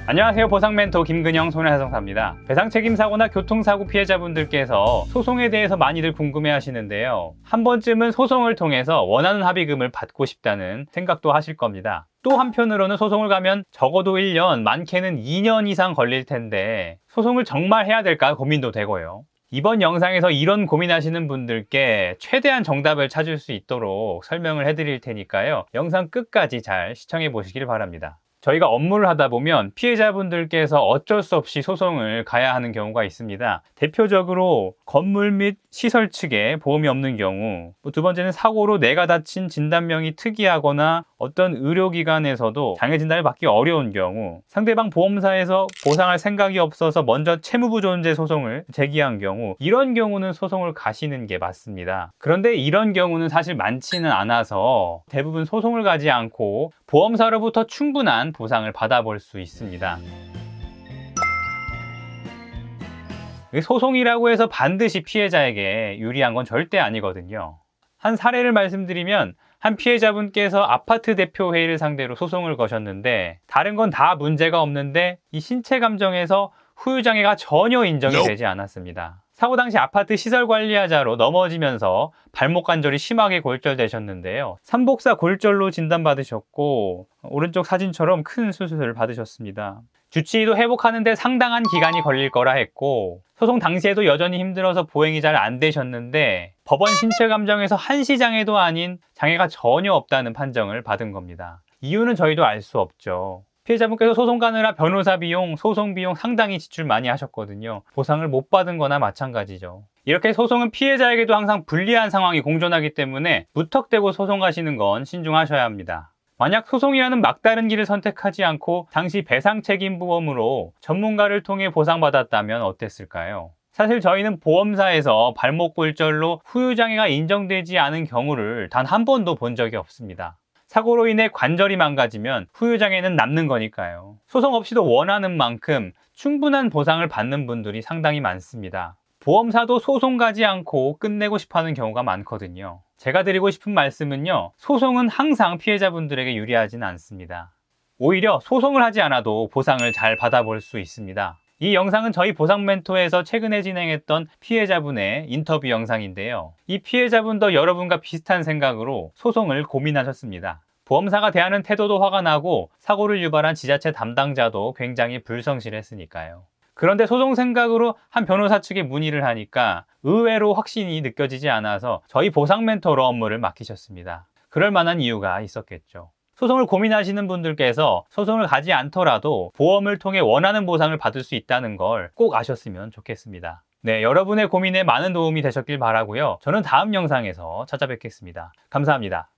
안녕하세요. 보상멘토 김근영 손해배상사입니다. 배상책임사고나 교통사고 피해자분들께서 소송에 대해서 많이들 궁금해 하시는데요. 한 번쯤은 소송을 통해서 원하는 합의금을 받고 싶다는 생각도 하실 겁니다. 또 한편으로는 소송을 가면 적어도 1년, 많게는 2년 이상 걸릴 텐데 소송을 정말 해야 될까 고민도 되고요. 이번 영상에서 이런 고민하시는 분들께 최대한 정답을 찾을 수 있도록 설명을 해드릴 테니까요. 영상 끝까지 잘 시청해 보시길 바랍니다. 저희가 업무를 하다 보면 피해자분들께서 어쩔 수 없이 소송을 가야 하는 경우가 있습니다. 대표적으로 건물 및 시설 측에 보험이 없는 경우, 두 번째는 사고로 뇌가 다친 진단명이 특이하거나 어떤 의료기관에서도 장애 진단을 받기 어려운 경우, 상대방 보험사에서 보상할 생각이 없어서 먼저 채무부존재 소송을 제기한 경우, 이런 경우는 소송을 가시는 게 맞습니다. 그런데 이런 경우는 사실 많지는 않아서 대부분 소송을 가지 않고 보험사로부터 충분한 보상을 받아볼 수 있습니다. 소송이라고 해서 반드시 피해자에게 유리한 건 절대 아니거든요. 한 사례를 말씀드리면 한 피해자분께서 아파트 대표회의를 상대로 소송을 거셨는데 다른 건 다 문제가 없는데 이 신체 감정에서 후유장애가 전혀 인정이 되지 않았습니다. 사고 당시 아파트 시설관리하자로 넘어지면서 발목 관절이 심하게 골절되셨는데요. 삼복사 골절로 진단받으셨고 오른쪽 사진처럼 큰 수술을 받으셨습니다. 주치의도 회복하는데 상당한 기간이 걸릴 거라 했고 소송 당시에도 여전히 힘들어서 보행이 잘 안 되셨는데 법원 신체 감정에서 한시장애도 아닌 장애가 전혀 없다는 판정을 받은 겁니다. 이유는 저희도 알 수 없죠. 피해자분께서 소송 가느라 변호사 비용, 소송 비용 상당히 지출 많이 하셨거든요. 보상을 못 받은 거나 마찬가지죠. 이렇게 소송은 피해자에게도 항상 불리한 상황이 공존하기 때문에 무턱대고 소송 가시는 건 신중하셔야 합니다. 만약 소송이라는 막다른 길을 선택하지 않고 당시 배상책임보험으로 전문가를 통해 보상받았다면 어땠을까요? 사실 저희는 보험사에서 발목 골절로 후유장애가 인정되지 않은 경우를 단 한 번도 본 적이 없습니다. 사고로 인해 관절이 망가지면 후유장애는 남는 거니까요. 소송 없이도 원하는 만큼 충분한 보상을 받는 분들이 상당히 많습니다. 보험사도 소송 가지 않고 끝내고 싶어하는 경우가 많거든요. 제가 드리고 싶은 말씀은요. 소송은 항상 피해자분들에게 유리하지는 않습니다. 오히려 소송을 하지 않아도 보상을 잘 받아볼 수 있습니다. 이 영상은 저희 보상멘토에서 최근에 진행했던 피해자분의 인터뷰 영상인데요. 이 피해자분도 여러분과 비슷한 생각으로 소송을 고민하셨습니다. 보험사가 대하는 태도도 화가 나고 사고를 유발한 지자체 담당자도 굉장히 불성실했으니까요. 그런데 소송 생각으로 한 변호사 측에 문의를 하니까 의외로 확신이 느껴지지 않아서 저희 보상멘토로 업무를 맡기셨습니다. 그럴 만한 이유가 있었겠죠. 소송을 고민하시는 분들께서 소송을 가지 않더라도 보험을 통해 원하는 보상을 받을 수 있다는 걸 꼭 아셨으면 좋겠습니다. 네, 여러분의 고민에 많은 도움이 되셨길 바라고요. 저는 다음 영상에서 찾아뵙겠습니다. 감사합니다.